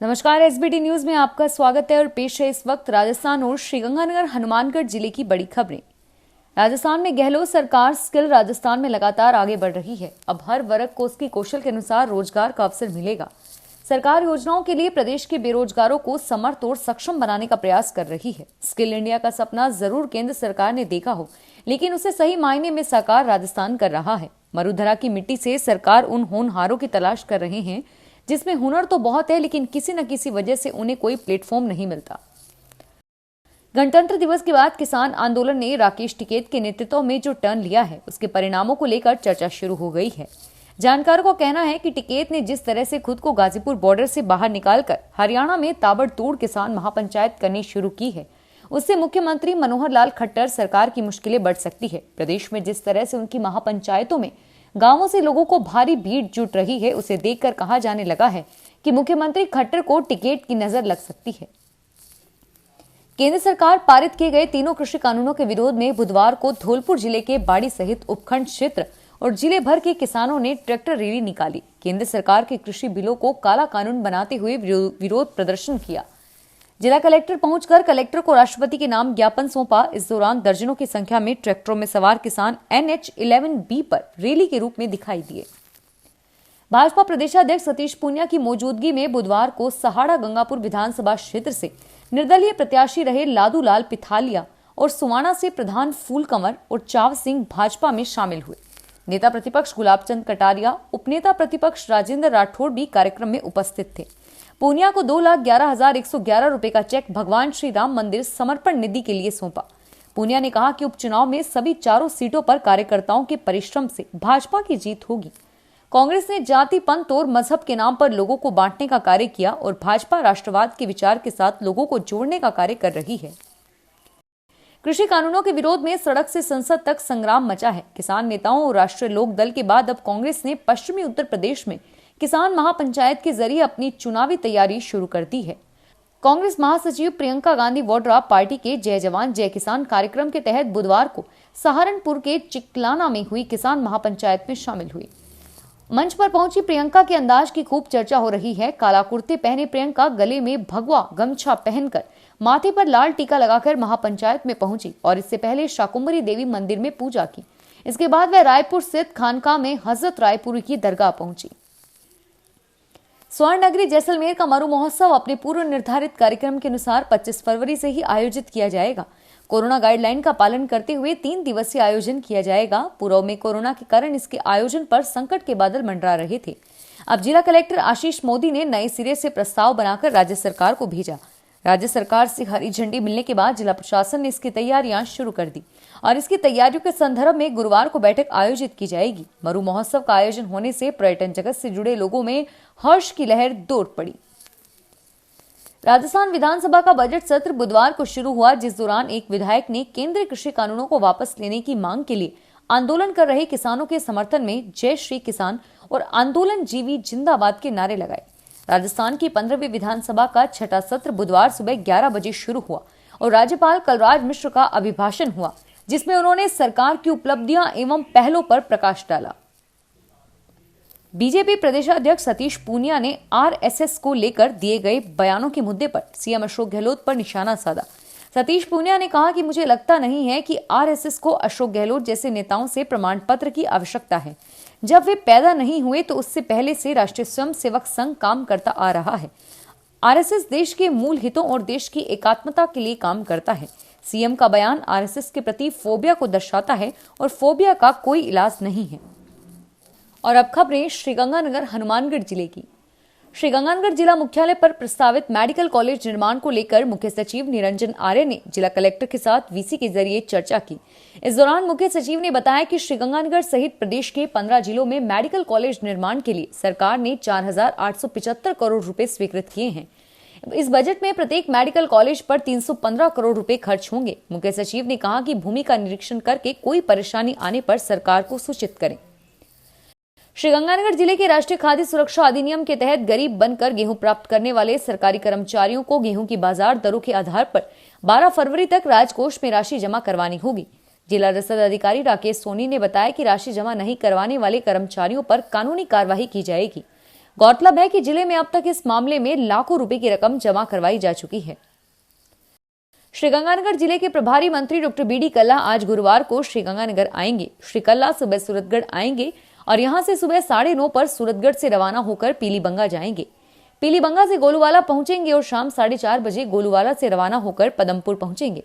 नमस्कार, SBT news में आपका स्वागत है और पेश है इस वक्त राजस्थान और श्रीगंगानगर हनुमानगढ़ जिले की बड़ी खबरें। राजस्थान में गहलोत सरकार स्किल राजस्थान में लगातार आगे बढ़ रही है। अब हर वर्ग को उसकी कौशल के अनुसार रोजगार का अवसर मिलेगा। सरकार योजनाओं के लिए प्रदेश के बेरोजगारों को समर्थ और सक्षम बनाने का प्रयास कर रही है। स्किल इंडिया का सपना जरूर केंद्र सरकार ने देखा हो, लेकिन उसे सही मायने में साकार राजस्थान कर रहा है। मरुधरा की मिट्टी से सरकार उन होनहारों की तलाश कर रहे हैं जिसमें हुनर तो बहुत है, लेकिन किसी न किसी वजह से उन्हें कोई प्लेटफॉर्म नहीं मिलता। गणतंत्र दिवस के बाद किसान आंदोलन ने राकेश टिकैत के नेतृत्व में जो टर्न लिया है, उसके परिणामों को लेकर चर्चा शुरू हो गई है। जानकारों का कहना है कि टिकैत ने जिस तरह से खुद को गाजीपुर बॉर्डर से बाहर निकालकर हरियाणा में ताबड़तोड़ किसान महापंचायत करनी शुरू की है, उससे मुख्यमंत्री मनोहर लाल खट्टर सरकार की मुश्किलें बढ़ सकती है। प्रदेश में जिस तरह से उनकी महापंचायतों में गांवों से लोगों को भारी भीड़ जुट रही है, उसे देखकर कहा जाने लगा है कि मुख्यमंत्री खट्टर को टिकैत की नजर लग सकती है। केंद्र सरकार पारित किए गए तीनों कृषि कानूनों के विरोध में बुधवार को धौलपुर जिले के बाड़ी सहित उपखंड क्षेत्र और जिले भर के किसानों ने ट्रैक्टर रैली निकाली। केंद्र सरकार के कृषि बिलों को काला कानून बनाते हुए विरोध प्रदर्शन किया। जिला कलेक्टर पहुंचकर कलेक्टर को राष्ट्रपति के नाम ज्ञापन सौंपा। इस दौरान दर्जनों की संख्या में ट्रैक्टरों में सवार किसान NH11B पर रैली के रूप में दिखाई दिए। भाजपा प्रदेशाध्यक्ष सतीश पूनिया की मौजूदगी में बुधवार को सहाड़ा गंगापुर विधानसभा क्षेत्र से निर्दलीय प्रत्याशी रहे लादू लाल पिथालिया और सुवाना से प्रधान फूल कंवर और चाव सिंह भाजपा में शामिल हुए। नेता प्रतिपक्ष गुलाब चंद कटारिया, उपनेता प्रतिपक्ष राजेंद्र राठौड़ भी कार्यक्रम में उपस्थित थे। पूनिया को 2,11,111 रुपए का चेक भगवान श्री राम मंदिर समर्पण निधि के लिए सौंपा। पूनिया ने कहा कि उपचुनाव में सभी चारों सीटों पर कार्यकर्ताओं के परिश्रम से भाजपा की जीत होगी। कांग्रेस ने जाति, पंथ और मजहब के नाम पर लोगों को बांटने का कार्य किया और भाजपा राष्ट्रवाद के विचार के साथ लोगों को जोड़ने का कार्य कर रही है। कृषि कानूनों के विरोध में सड़क से संसद तक संग्राम मचा है। किसान नेताओं और राष्ट्रीय लोक दल के बाद अब कांग्रेस ने पश्चिमी उत्तर प्रदेश में किसान महापंचायत के जरिए अपनी चुनावी तैयारी शुरू कर दी है। कांग्रेस महासचिव प्रियंका गांधी वाड्रा पार्टी के जय जवान जय किसान कार्यक्रम के तहत बुधवार को सहारनपुर के चिकलाना में हुई किसान महापंचायत में शामिल हुई। मंच पर पहुंची प्रियंका के अंदाज की खूब चर्चा हो रही है। काला कुर्ते पहने प्रियंका गले में भगवा गमछा पहनकर माथे पर लाल टीका लगाकर महापंचायत में पहुंची और इससे पहले शाकुंभरी देवी मंदिर में पूजा की। इसके बाद वह रायपुर स्थित खानका में हजरत रायपुर की दरगाह पहुंची। स्वर्ण नगरी जैसलमेर का मरु महोत्सव अपने पूर्व निर्धारित कार्यक्रम के अनुसार 25 फरवरी से ही आयोजित किया जाएगा। कोरोना गाइडलाइन का पालन करते हुए 3 दिवसीय आयोजन किया जाएगा। पूर्व में कोरोना के कारण इसके आयोजन पर संकट के बादल मंडरा रहे थे। अब जिला कलेक्टर आशीष मोदी ने नए सिरे से प्रस्ताव बनाकर राज्य सरकार को भेजा। राज्य सरकार से हरी झंडी मिलने के बाद जिला प्रशासन ने इसकी तैयारियां शुरू कर दी और इसकी तैयारियों के संदर्भ में गुरुवार को बैठक आयोजित की जाएगी। मरु महोत्सव का आयोजन होने से पर्यटन जगत से जुड़े लोगों में हर्ष की लहर दौड़ पड़ी। राजस्थान विधानसभा का बजट सत्र बुधवार को शुरू हुआ, जिस दौरान एक विधायक ने केंद्रीय कृषि कानूनों को वापस लेने की मांग के लिए आंदोलन कर रहे किसानों के समर्थन में जय श्री किसान और आंदोलन जीवी जिंदाबाद के नारे लगाए। राजस्थान की 15वीं विधानसभा का छठा सत्र बुधवार सुबह 11 बजे शुरू हुआ और राज्यपाल कलराज मिश्र का अभिभाषण हुआ, जिसमें उन्होंने सरकार की उपलब्धियां एवं पहलों पर प्रकाश डाला। बीजेपी प्रदेशाध्यक्ष सतीश पूनिया ने RSS को लेकर दिए गए बयानों के मुद्दे पर सीएम अशोक गहलोत पर निशाना साधा। सतीश पूनिया ने कहा कि मुझे लगता नहीं है कि RSS को अशोक गहलोत जैसे नेताओं से प्रमाण पत्र की आवश्यकता है। जब वे पैदा नहीं हुए तो उससे पहले से राष्ट्रीय स्वयंसेवक संघ काम करता आ रहा है। RSS देश के मूल हितों और देश की एकात्मता के लिए काम करता है। सीएम का बयान RSS के प्रति फोबिया को दर्शाता है और फोबिया का कोई इलाज नहीं है। और अब खबरें श्रीगंगानगर हनुमानगढ़ जिले की। श्रीगंगानगर जिला मुख्यालय पर प्रस्तावित मेडिकल कॉलेज निर्माण को लेकर मुख्य सचिव निरंजन आर्य ने जिला कलेक्टर के साथ वीसी के जरिए चर्चा की। इस दौरान मुख्य सचिव ने बताया कि श्रीगंगानगर सहित प्रदेश के 15 जिलों में मेडिकल कॉलेज निर्माण के लिए सरकार ने 4,875 करोड़ रुपए स्वीकृत किए हैं। इस बजट में प्रत्येक मेडिकल कॉलेज पर 315 करोड़ रुपए खर्च होंगे। मुख्य सचिव ने कहा कि भूमि का निरीक्षण करके कोई परेशानी आने पर सरकार को सूचित करें। श्रीगंगानगर जिले के राष्ट्रीय खाद्य सुरक्षा अधिनियम के तहत गरीब बनकर गेहूं प्राप्त करने वाले सरकारी कर्मचारियों को गेहूं की बाजार दरों के आधार पर 12 फरवरी तक राजकोष में राशि जमा करवानी होगी। जिला रसद अधिकारी राकेश सोनी ने बताया कि राशि जमा नहीं करवाने वाले कर्मचारियों पर कानूनी कार्रवाई की जाएगी। गौरतलब है कि जिले में अब तक इस मामले में लाखों रुपए की रकम जमा करवाई जा चुकी है। श्रीगंगानगर जिले के प्रभारी मंत्री डॉक्टर बीडी कल्ला आज गुरुवार को श्रीगंगानगर आएंगे। श्री कल्ला सुबह सूरतगढ़ आएंगे और यहां से सुबह 9:30 पर सूरतगढ़ से रवाना होकर पीलीबंगा जाएंगे। पीलीबंगा से गोलूवाला पहुंचेंगे और शाम 4:30 बजे गोलूवाला से रवाना होकर पदमपुर पहुंचेंगे।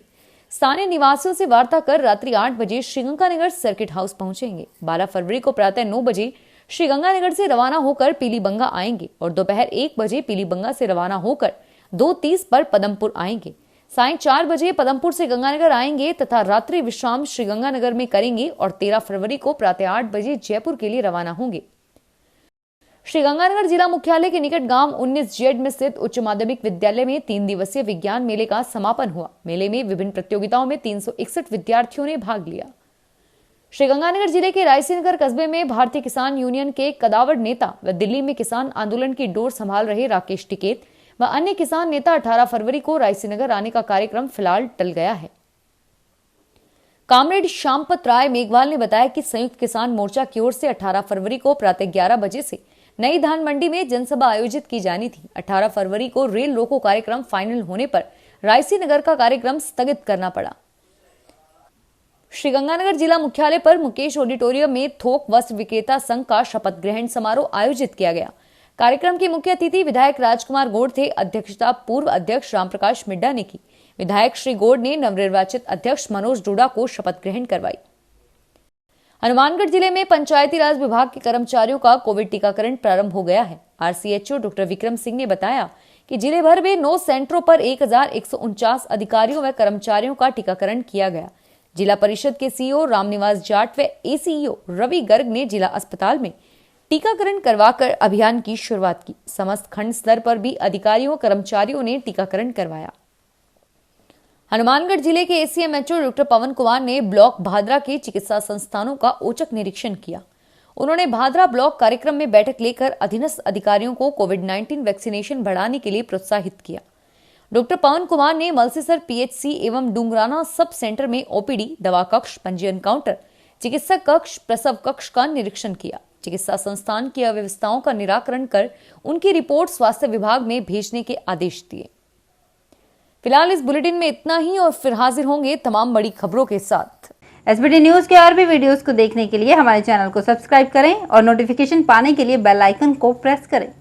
स्थानीय निवासियों से वार्ता कर रात्रि 8 बजे श्रीगंगानगर सर्किट हाउस पहुंचेंगे। 12 फरवरी को प्रातः 9 बजे श्रीगंगानगर से रवाना होकर पीलीबंगा आएंगे और दोपहर 1 बजे पीलीबंगा से रवाना होकर 2:30 पर पदमपुर आएंगे। सायं 4 बजे पदमपुर से गंगानगर आएंगे तथा रात्रि विश्राम श्रीगंगानगर में करेंगे और 13 फरवरी को प्रातः 8 बजे जयपुर के लिए रवाना होंगे। श्रीगंगानगर जिला मुख्यालय के निकट गांव 19 में स्थित उच्च माध्यमिक विद्यालय में 3 दिवसीय विज्ञान मेले का समापन हुआ। मेले में विभिन्न प्रतियोगिताओं में 361 विद्यार्थियों ने भाग लिया। श्रीगंगानगर जिले के रायसीनगर कस्बे में भारतीय किसान यूनियन के कदावर नेता व दिल्ली में किसान आंदोलन की डोर संभाल रहे राकेश टिकैत व अन्य किसान नेता 18 फरवरी को रायसीनगर आने का कार्यक्रम फिलहाल टल गया है। कामरेड श्यामपत राय मेघवाल ने बताया कि संयुक्त किसान मोर्चा की ओर से 18 फरवरी को प्रातः 11 बजे से नई धान मंडी में जनसभा आयोजित की जानी थी। 18 फरवरी को रेल रोको कार्यक्रम फाइनल होने पर रायसीनगर का कार्यक्रम स्थगित करना पड़ा। श्रीगंगानगर जिला मुख्यालय पर मुकेश ऑडिटोरियम में थोक वस्त्र विक्रेता संघ का शपथ ग्रहण समारोह आयोजित किया गया। कार्यक्रम के मुख्य अतिथि विधायक राजकुमार गौड़ थे। अध्यक्षता पूर्व अध्यक्ष रामप्रकाश मिड्डा ने की। विधायक श्री गौड़ ने नवनिर्वाचित अध्यक्ष मनोज डोडा को शपथ ग्रहण करवाई। हनुमानगढ़ जिले में पंचायती राज विभाग के कर्मचारियों का कोविड टीकाकरण प्रारंभ हो गया है। आरसीएचओ डॉक्टर विक्रम सिंह ने बताया कि जिले भर में 9 सेंटरों पर 1149 अधिकारियों व कर्मचारियों का टीकाकरण किया गया। जिला परिषद के सीईओ रामनिवास जाट व एसीईओ रवि गर्ग ने जिला अस्पताल में टीकाकरण करवाकर अभियान की शुरुआत की। समस्त खंड स्तर पर भी अधिकारियों कर्मचारियों ने टीकाकरण करवाया। हनुमानगढ़ जिले के एसीएमएचओ डॉक्टर पवन कुमार ने ब्लॉक भादरा के चिकित्सा संस्थानों का औचक निरीक्षण किया। उन्होंने भादरा ब्लॉक कार्यक्रम में बैठक लेकर अधीनस्थ अधिकारियों को कोविड-19 वैक्सीनेशन बढ़ाने के लिए प्रोत्साहित किया। डॉक्टर पवन कुमार ने मलसीसर पीएचसी एवं डुंगराना सब सेंटर में ओपीडी, दवा कक्ष, पंजीयन काउंटर, चिकित्सक कक्ष, प्रसव कक्ष का निरीक्षण किया। चिकित्सा संस्थान की अव्यवस्थाओं का निराकरण कर उनकी रिपोर्ट स्वास्थ्य विभाग में भेजने के आदेश दिए। फिलहाल इस बुलेटिन में इतना ही और फिर हाजिर होंगे तमाम बड़ी खबरों के साथ। एसबीटी न्यूज के और भी वीडियोस को देखने के लिए हमारे चैनल को सब्सक्राइब करें और नोटिफिकेशन पाने के लिए बेल आइकन को प्रेस करें।